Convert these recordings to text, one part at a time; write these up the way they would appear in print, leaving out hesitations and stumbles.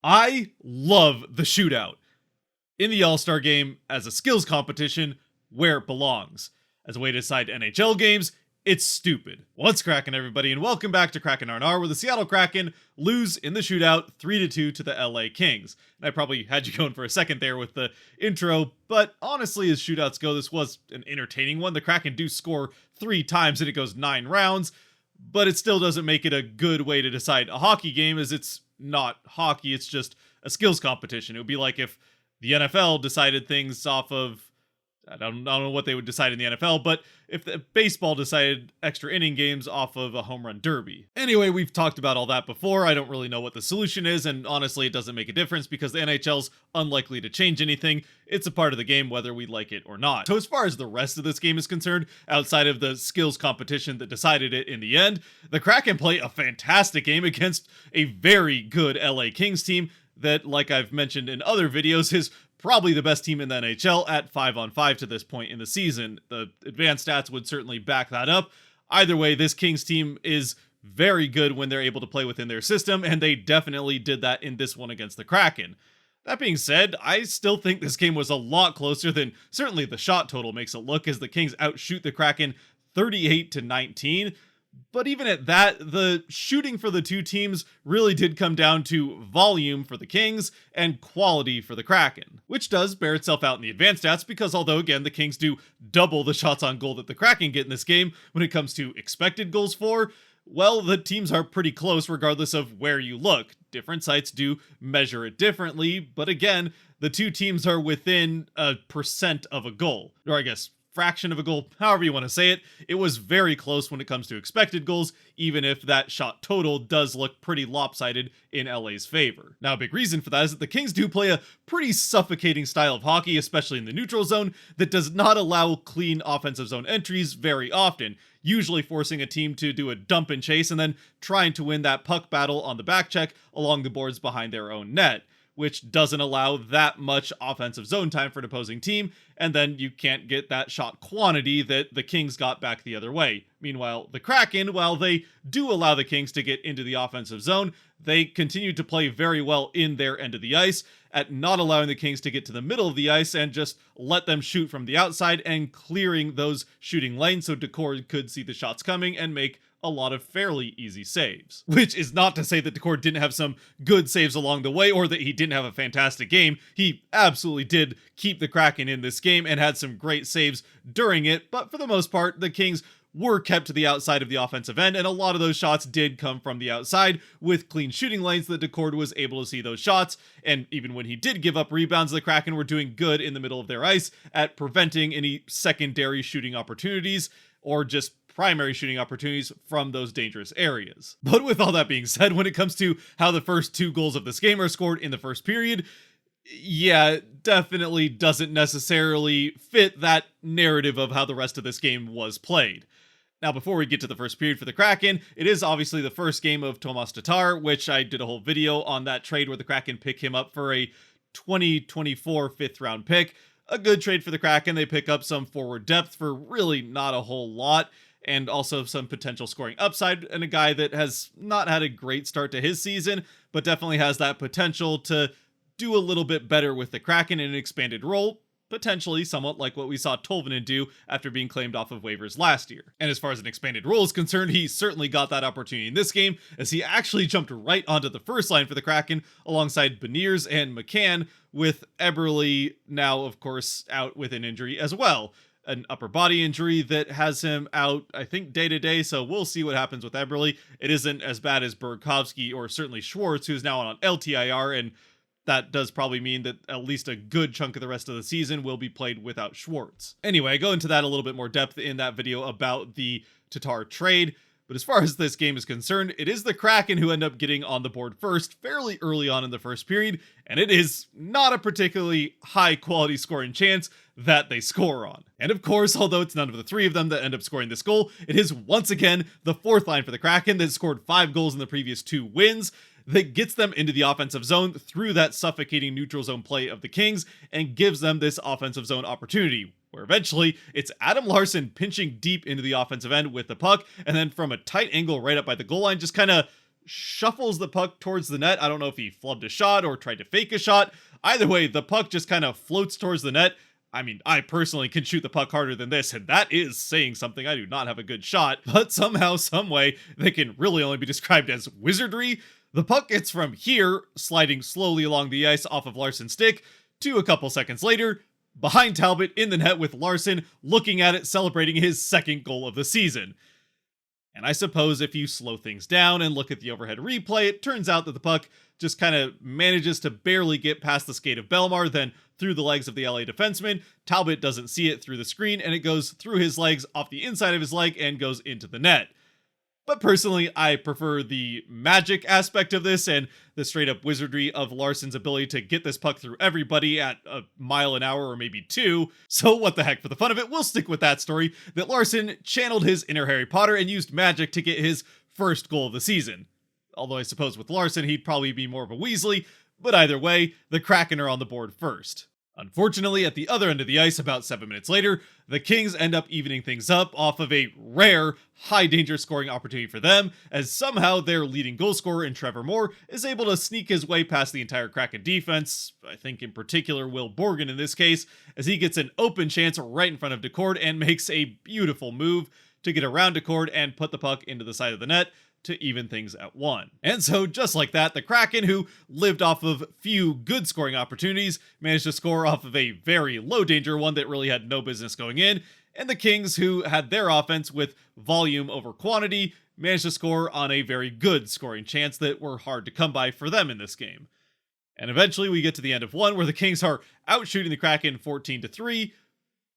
I love the shootout in the All-Star game as a skills competition where it belongs. As a way to decide NHL games, it's stupid. What's cracking, everybody, and welcome back to Kraken R&R, where the Seattle Kraken lose in the shootout 3-2 to the LA Kings. And I probably had you going for a second there with the intro, but honestly, as shootouts go, this was an entertaining one. The Kraken do score 3 times and it goes 9 rounds, but it still doesn't make it a good way to decide a hockey game, as it's not hockey, it's just a skills competition. It would be like if the NFL decided things off of, I don't know what they would decide in the NFL, but if the baseball decided extra inning games off of a home run derby. Anyway, we've talked about all that before. I don't really know what the solution is, and honestly, it doesn't make a difference because the NHL's unlikely to change anything. It's a part of the game whether we like it or not. So as far as the rest of this game is concerned, outside of the skills competition that decided it in the end, the Kraken play a fantastic game against a very good LA Kings team that, like I've mentioned in other videos, is probably the best team in the NHL at 5-on-5 to this point in the season. The advanced stats would certainly back that up. Either way, this Kings team is very good when they're able to play within their system, and they definitely did that in this one against the Kraken. That being said, I still think this game was a lot closer than certainly the shot total makes it look, as the Kings outshoot the Kraken 38-19. But even at that, the shooting for the two teams really did come down to volume for the Kings and quality for the Kraken, which does bear itself out in the advanced stats because although, again, the Kings do double the shots on goal that the Kraken get in this game, when it comes to expected goals for, well, the teams are pretty close regardless of where you look. Different sites do measure it differently, but again, the two teams are within a percent of a goal, or I guess fraction of a goal, however you want to say it. It was very close when it comes to expected goals, even if that shot total does look pretty lopsided in LA's favor. Now, a big reason for that is that the Kings do play a pretty suffocating style of hockey, especially in the neutral zone, that does not allow clean offensive zone entries very often, usually forcing a team to do a dump and chase and then trying to win that puck battle on the back check along the boards behind their own net, which doesn't allow that much offensive zone time for an opposing team, and then you can't get that shot quantity that the Kings got back the other way. Meanwhile, the Kraken, while they do allow the Kings to get into the offensive zone, they continue to play very well in their end of the ice at not allowing the Kings to get to the middle of the ice and just let them shoot from the outside and clearing those shooting lanes so Decor could see the shots coming and make a lot of fairly easy saves. Which is not to say that Decor didn't have some good saves along the way or that he didn't have a fantastic game. He absolutely did keep the Kraken in this game and had some great saves during it, but for the most part, the Kings were kept to the outside of the offensive end, and a lot of those shots did come from the outside with clean shooting lanes that Decord was able to see those shots, and even when he did give up rebounds, the Kraken were doing good in the middle of their ice at preventing any secondary shooting opportunities or just primary shooting opportunities from those dangerous areas. But with all that being said, when it comes to how the first 2 goals of this game are scored in the first period, yeah, it definitely doesn't necessarily fit that narrative of how the rest of this game was played. Now, before we get to the first period for the Kraken, it is obviously the first game of Tomas Tatar, which I did a whole video on that trade where the Kraken pick him up for a 2024 5th round pick. A good trade for the Kraken. They pick up some forward depth for really not a whole lot, and also some potential scoring upside, and a guy that has not had a great start to his season, but definitely has that potential to do a little bit better with the Kraken in an expanded role, potentially somewhat like what we saw Tolvanen do after being claimed off of waivers last year. And as far as an expanded role is concerned, he certainly got that opportunity in this game, as he actually jumped right onto the first line for the Kraken alongside Beniers and McCann, with Eberle now, of course, out with an injury as well. An upper body injury that has him out, I think, day to day, so we'll see what happens with Eberle. It isn't as bad as Burakovsky or certainly Schwartz, who's now on LTIR, and that does probably mean that at least a good chunk of the rest of the season will be played without Schwartz. Anyway, I go into that a little bit more depth in that video about the Tatar trade, but as far as this game is concerned, it is the Kraken who end up getting on the board first fairly early on in the first period, and it is not a particularly high quality scoring chance that they score on. And of course, although it's none of the 3 of them that end up scoring this goal, it is once again the 4th line for the Kraken that scored 5 goals in the previous 2 wins, that gets them into the offensive zone through that suffocating neutral zone play of the Kings and gives them this offensive zone opportunity, where eventually it's Adam Larsson pinching deep into the offensive end with the puck, and then from a tight angle right up by the goal line, just kind of shuffles the puck towards the net. I don't know if he flubbed a shot or tried to fake a shot. Either way, the puck just kind of floats towards the net. I mean, I personally can shoot the puck harder than this, and that is saying something. I do not have a good shot, but somehow, someway, they can really only be described as wizardry. The puck gets from here, sliding slowly along the ice off of Larsson's stick, to a couple seconds later, behind Talbot in the net with Larsson looking at it, celebrating his second goal of the season. And I suppose if you slow things down and look at the overhead replay, it turns out that the puck just kind of manages to barely get past the skate of Belmar, then through the legs of the LA defenseman. Talbot doesn't see it through the screen, and it goes through his legs, off the inside of his leg, and goes into the net. But personally, I prefer the magic aspect of this and the straight up wizardry of Larsson's ability to get this puck through everybody at a mile an hour or maybe 2. So what the heck, for the fun of it, we'll stick with that story, that Larsson channeled his inner Harry Potter and used magic to get his first goal of the season. Although I suppose with Larsson, he'd probably be more of a Weasley, but either way, the Kraken are on the board first. Unfortunately, at the other end of the ice, about 7 minutes later, the Kings end up evening things up off of a rare, high-danger scoring opportunity for them, as somehow their leading goal scorer in Trevor Moore is able to sneak his way past the entire Kraken defense, I think in particular Will Borgen in this case, as he gets an open chance right in front of Decord and makes a beautiful move to get around Decord and put the puck into the side of the net to even things at 1. And so, just like that, the Kraken, who lived off of few good scoring opportunities, managed to score off of a very low danger one that really had no business going in, and the Kings, who had their offense with volume over quantity, managed to score on a very good scoring chance that were hard to come by for them in this game. And eventually we get to the end of 1, where the Kings are outshooting the Kraken 14-3,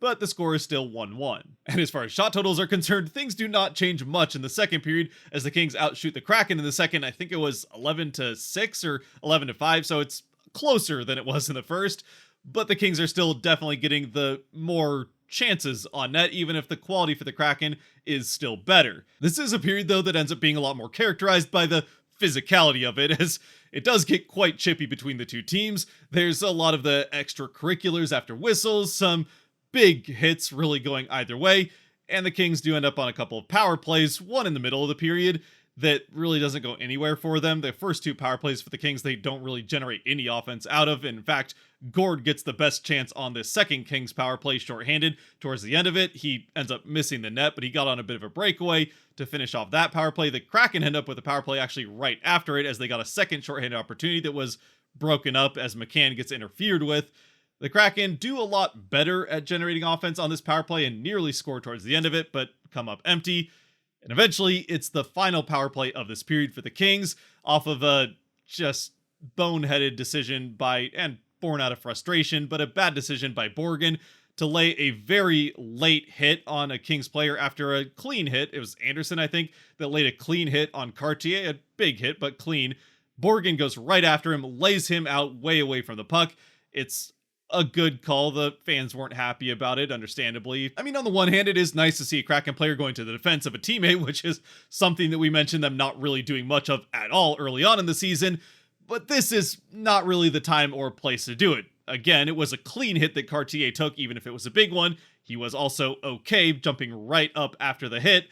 but the score is still 1-1. And as far as shot totals are concerned, things do not change much in the second period, as the Kings outshoot the Kraken in the second. I think it was 11-6 or 11-5, so it's closer than it was in the first, but the Kings are still definitely getting the more chances on net, even if the quality for the Kraken is still better. This is a period, though, that ends up being a lot more characterized by the physicality of it, as it does get quite chippy between the two teams. There's a lot of the extracurriculars after whistles, some big hits really going either way, and the Kings do end up on a couple of power plays, one in the middle of the period that really doesn't go anywhere for them. The first 2 power plays for the Kings, they don't really generate any offense out of. In fact, Gord gets the best chance on this second Kings power play shorthanded towards the end of it. He ends up missing the net, but he got on a bit of a breakaway to finish off that power play. The Kraken end up with a power play actually right after it, as they got a second shorthanded opportunity that was broken up as McCann gets interfered with. The Kraken do a lot better at generating offense on this power play and nearly score towards the end of it, but come up empty. And eventually, it's the final power play of this period for the Kings, off of a just boneheaded decision and born out of frustration, but a bad decision by Borgen to lay a very late hit on a Kings player after a clean hit. It was Anderson, I think, that laid a clean hit on Cartier, a big hit, but clean. Borgen goes right after him, lays him out way away from the puck. It's a good call. The fans weren't happy about it, understandably. I mean, on the one hand, it is nice to see a Kraken player going to the defense of a teammate, which is something that we mentioned them not really doing much of at all early on in the season, but this is not really the time or place to do it. Again, it was a clean hit that Cartier took, even if it was a big one. He was also okay jumping right up after the hit,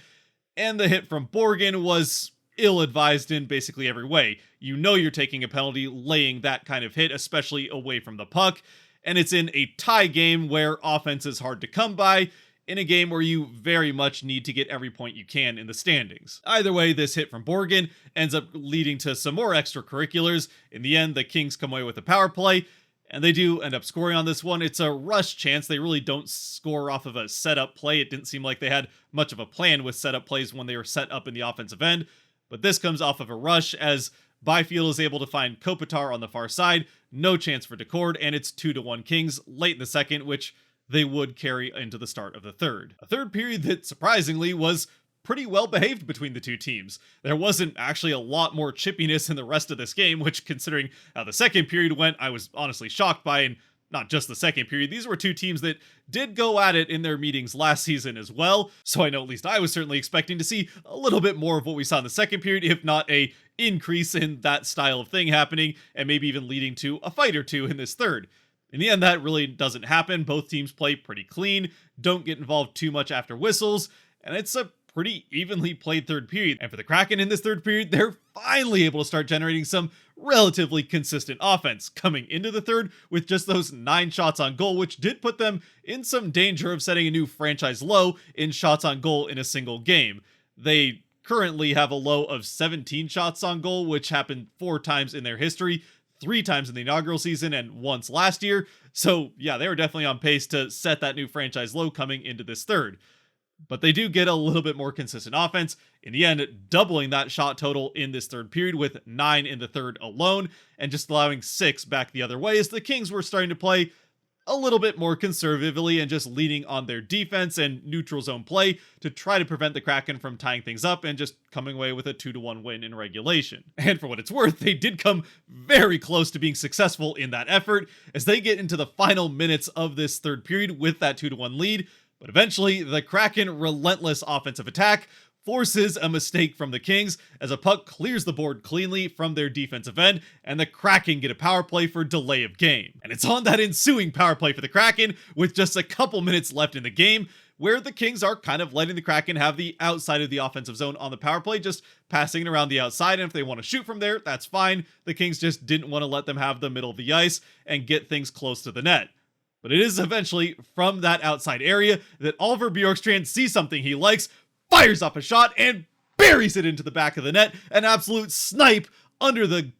and the hit from Borgen was ill-advised in basically every way. You know you're taking a penalty laying that kind of hit, especially away from the puck, and it's in a tie game where offense is hard to come by, in a game where you very much need to get every point you can in the standings. Either way, this hit from Borgen ends up leading to some more extracurriculars. In the end, the Kings come away with a power play, and they do end up scoring on this one. It's a rush chance. They really don't score off of a setup play. It didn't seem like they had much of a plan with setup plays when they were set up in the offensive end, but this comes off of a rush as Byfield is able to find Kopitar on the far side, no chance for Decord, and it's 2-1 Kings late in the second, which they would carry into the start of the third. A third period that, surprisingly, was pretty well behaved between the two teams. There wasn't actually a lot more chippiness in the rest of this game, which, considering how the second period went, I was honestly shocked by, and not just the second period. These were two teams that did go at it in their meetings last season as well, so I know at least I was certainly expecting to see a little bit more of what we saw in the second period, if not a increase in that style of thing happening, and maybe even leading to a fight or two in this third. In the end, that really doesn't happen. Both teams play pretty clean, don't get involved too much after whistles, and it's a pretty evenly played third period. And for the Kraken in this third period, they're finally able to start generating some relatively consistent offense, coming into the third with just those 9 shots on goal, which did put them in some danger of setting a new franchise low in shots on goal in a single game. They currently have a low of 17 shots on goal, which happened 4 times in their history, 3 times in the inaugural season and once last year. So yeah, they were definitely on pace to set that new franchise low coming into this third. But they do get a little bit more consistent offense, in the end doubling that shot total in this third period with 9 in the third alone, and just allowing 6 back the other way as the Kings were starting to play a little bit more conservatively and just leaning on their defense and neutral zone play to try to prevent the Kraken from tying things up and just coming away with a 2-1 win in regulation. And for what it's worth, they did come very close to being successful in that effort as they get into the final minutes of this third period with that 2-1 lead. But eventually, the Kraken relentless offensive attack forces a mistake from the Kings as a puck clears the board cleanly from their defensive end, and the Kraken get a power play for delay of game. And it's on that ensuing power play for the Kraken, with just a couple minutes left in the game, where the Kings are kind of letting the Kraken have the outside of the offensive zone on the power play, just passing it around the outside, and if they want to shoot from there, that's fine. The Kings just didn't want to let them have the middle of the ice and get things close to the net. But it is eventually from that outside area that Oliver Bjorkstrand sees something he likes, fires up a shot, and buries it into the back of the net. An absolute snipe under the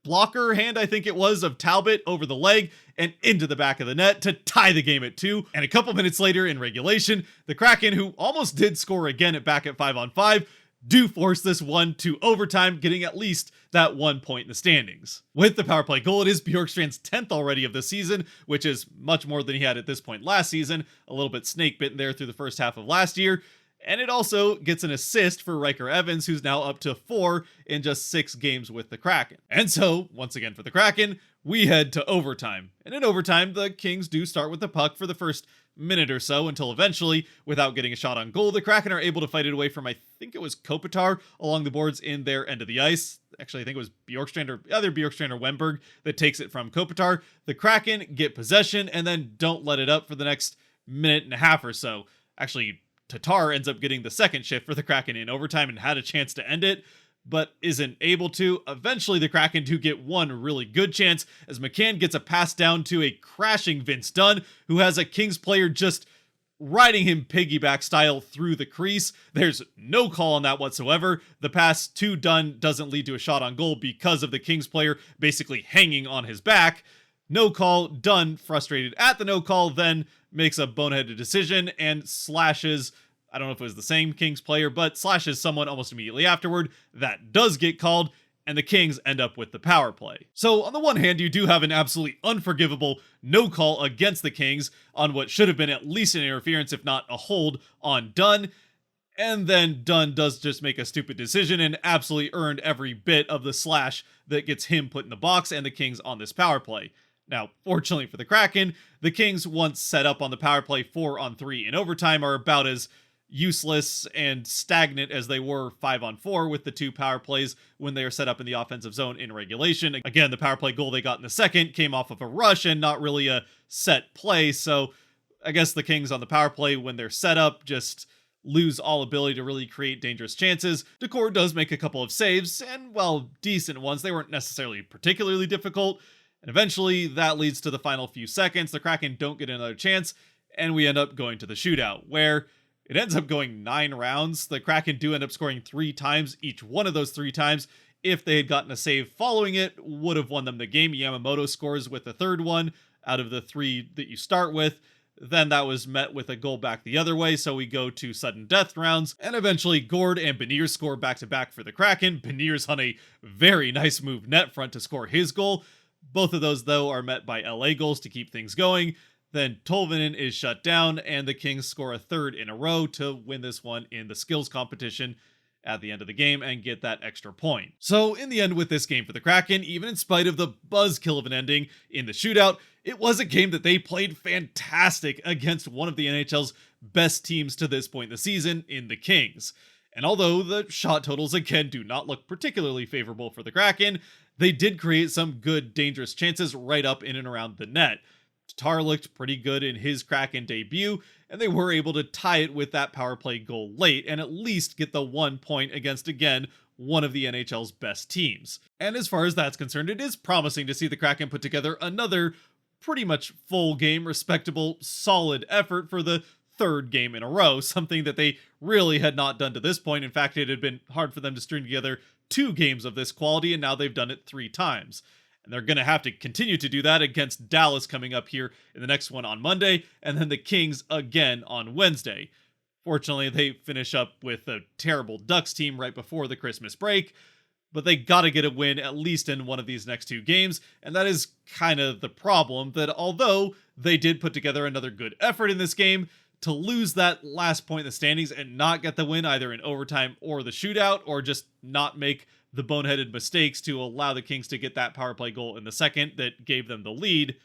blocker hand, I think it was, of Talbot over the leg and into the back of the net to tie the game at 2. And a couple minutes later in regulation, the Kraken, who almost did score again back at 5-on-5, do force this one to overtime, getting at least that 1 point in the standings. With the power play goal, it is Bjorkstrand's 10th already of the season, which is much more than he had at this point last season, a little bit snake bitten there through the first half of last year. And it also gets an assist for Riker Evans, who's now up to 4 in just 6 games with the Kraken. And so, once again for the Kraken, we head to overtime. And in overtime, the Kings do start with the puck for the first minute or so until eventually, without getting a shot on goal, the Kraken are able to fight it away from, I think it was Kopitar, along the boards in their end of the ice. Actually, I think it was Bjorkstrand or either Bjorkstrand or Wenberg that takes it from Kopitar. The Kraken get possession and then don't let it up for the next minute and a half or so. Actually, Tatar ends up getting the second shift for the Kraken in overtime and had a chance to end it, but isn't able to. Eventually, the Kraken do get one really good chance as McCann gets a pass down to a crashing Vince Dunn, who has a Kings player just riding him piggyback style through the crease. There's no call on that whatsoever. The pass to Dunn doesn't lead to a shot on goal because of the Kings player basically hanging on his back. No call. Dunn, frustrated at the no call, then makes a boneheaded decision and slashes, I don't know if it was the same Kings player, but slashes someone almost immediately afterward. That does get called, and the Kings end up with the power play. So on the one hand, you do have an absolutely unforgivable no call against the Kings on what should have been at least an interference, if not a hold, on Dunn. And then Dunn does just make a stupid decision and absolutely earned every bit of the slash that gets him put in the box and the Kings on this power play. Now, fortunately for the Kraken, the Kings, once set up on the power play 4-on-3 in overtime, are about as useless and stagnant as they were 5-on-4 with the 2 power plays when they are set up in the offensive zone in regulation. Again, the power play goal they got in the second came off of a rush and not really a set play, so I guess the Kings on the power play, when they're set up, just lose all ability to really create dangerous chances. Decor does make a couple of saves, and while decent ones, they weren't necessarily particularly difficult. And eventually, that leads to the final few seconds. The Kraken don't get another chance, and we end up going to the shootout, where it ends up going 9 rounds. The Kraken do end up scoring 3 times. Each one of those 3 times, if they had gotten a save following it, would have won them the game. Yamamoto scores with the third one out of the 3 that you start with. Then that was met with a goal back the other way, so we go to sudden death rounds, and eventually Gord and Beniers score back-to-back for the Kraken. Beniers on a very nice move net front to score his goal. Both of those, though, are met by LA goals to keep things going. Then Tolvanen is shut down, and the Kings score a third in a row to win this one in the skills competition at the end of the game and get that extra point. So in the end with this game for the Kraken, even in spite of the buzzkill of an ending in the shootout, it was a game that they played fantastic against one of the NHL's best teams to this point in the season in the Kings. And although the shot totals again do not look particularly favorable for the Kraken, they did create some good dangerous chances right up in and around the net. To Tatar looked pretty good in his Kraken debut, and they were able to tie it with that power play goal late and at least get the 1 point against, again, one of the NHL's best teams. And as far as that's concerned, it is promising to see the Kraken put together another pretty much full game, respectable, solid effort for the third game in a row, something that they really had not done to this point. In fact, it had been hard for them to string together 2 games of this quality, and now they've done it 3 times. And they're going to have to continue to do that against Dallas coming up here in the next one on Monday, and then the Kings again on Wednesday. Fortunately, they finish up with a terrible Ducks team right before the Christmas break, but they gotta get a win at least in one of these next 2 games, and that is kind of the problem, that although they did put together another good effort in this game, to lose that last point in the standings and not get the win either in overtime or the shootout, or just not make the boneheaded mistakes to allow the Kings to get that power play goal in the second that gave them the lead,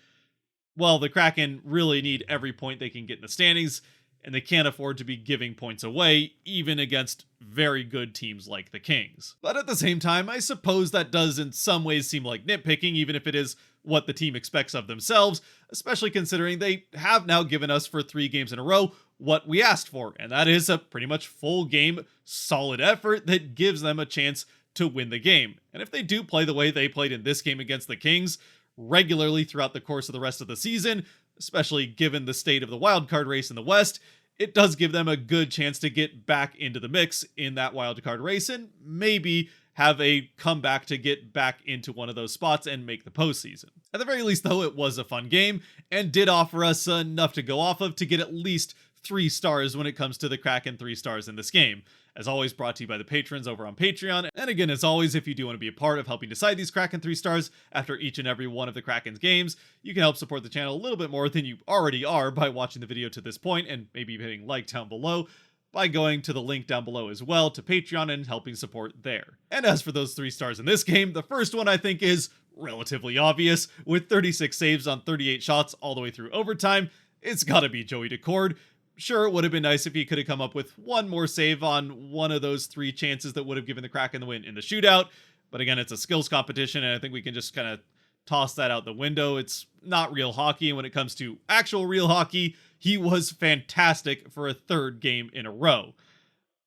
well, the Kraken really need every point they can get in the standings, and they can't afford to be giving points away, even against very good teams like the Kings. But at the same time, I suppose that does in some ways seem like nitpicking, even if it is what the team expects of themselves, especially considering they have now given us for 3 games in a row what we asked for, and that is a pretty much full game, solid effort that gives them a chance to win the game. And if they do play the way they played in this game against the Kings regularly throughout the course of the rest of the season, especially given the state of the wildcard race in the West, it does give them a good chance to get back into the mix in that wildcard race and maybe have a comeback to get back into one of those spots and make the postseason. At the very least, though, it was a fun game and did offer us enough to go off of to get at least 3 stars when it comes to the Kraken 3 stars in this game. As always, brought to you by the patrons over on Patreon. And again, as always, if you do want to be a part of helping decide these Kraken 3 stars after each and every one of the Kraken's games, you can help support the channel a little bit more than you already are by watching the video to this point and maybe hitting like down below by going to the link down below as well to Patreon and helping support there. And as for those 3 stars in this game, the first one I think is relatively obvious. With 36 saves on 38 shots all the way through overtime, it's gotta be Joey Daccord. Sure, it would have been nice if he could have come up with one more save on one of those 3 chances that would have given the Kraken the win in the shootout. But again, it's a skills competition, and I think we can just kind of toss that out the window. It's not real hockey, and when it comes to actual real hockey, he was fantastic for a 3rd game in a row.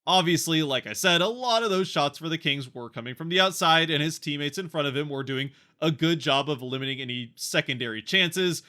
Obviously, like I said, a lot of those shots for the Kings were coming from the outside, and his teammates in front of him were doing a good job of limiting any secondary chances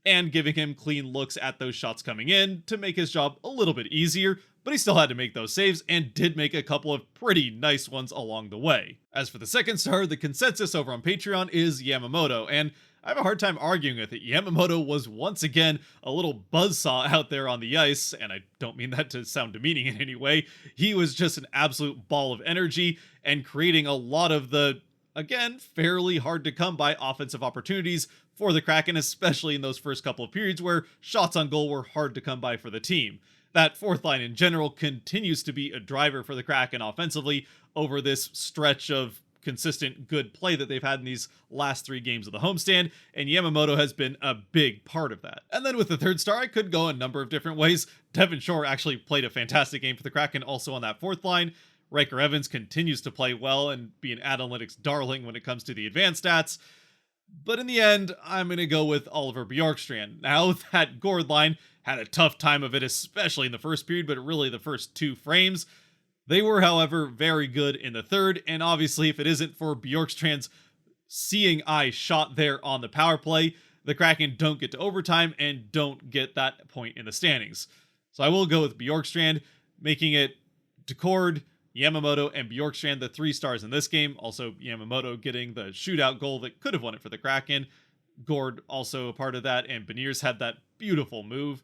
and giving him clean looks at those shots coming in to make his job a little bit easier, but he still had to make those saves and did make a couple of pretty nice ones along the way. As for the second star, the consensus over on Patreon is Yamamoto, and I have a hard time arguing with it. Yamamoto was once again a little buzzsaw out there on the ice, and I don't mean that to sound demeaning in any way. He was just an absolute ball of energy and creating a lot of the, again, fairly hard to come by offensive opportunities for the Kraken, especially in those first couple of periods where shots on goal were hard to come by for the team. That 4th line in general continues to be a driver for the Kraken offensively over this stretch of consistent good play that they've had in these last 3 games of the homestand, and Yamamoto has been a big part of that. And then with the 3rd star, I could go a number of different ways. Devin Shore actually played a fantastic game for the Kraken also on that 4th line. Riker Evans continues to play well and be an analytics darling when it comes to the advanced stats. But in the end, I'm going to go with Oliver Bjorkstrand. Now, that Gord line had a tough time of it, especially in the first period, but really the first 2 frames. They were, however, very good in the 3rd, and obviously if it isn't for Bjorkstrand's seeing eye shot there on the power play, the Kraken don't get to overtime and don't get that point in the standings. So I will go with Bjorkstrand, making it Daccord, Yamamoto, and Bjorkstrand the 3 stars in this game. Also, Yamamoto getting the shootout goal that could have won it for the Kraken. Gord also a part of that, and Beniers had that beautiful move.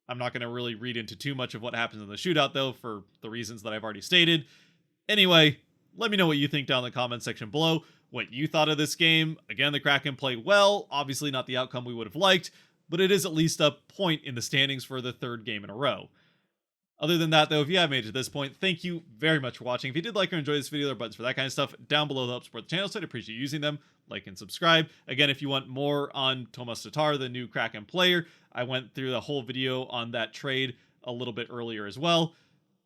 I'm not going to really read into too much of what happens in the shootout, though, for the reasons that I've already stated. Anyway, let me know what you think down in the comment section below, what you thought of this game. Again, the Kraken played well, obviously not the outcome we would have liked, but it is at least a point in the standings for the 3rd game in a row. Other than that, though, if you have made it to this point, thank you very much for watching. If you did like or enjoy this video, there are buttons for that kind of stuff down below to help support the channel, so I'd appreciate you using them. Like and subscribe. Again, if you want more on Tomas Tatar, the new Kraken player, I went through the whole video on that trade a little bit earlier as well.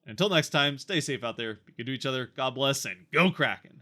Until next time, stay safe out there, be good to each other, God bless, and go Kraken!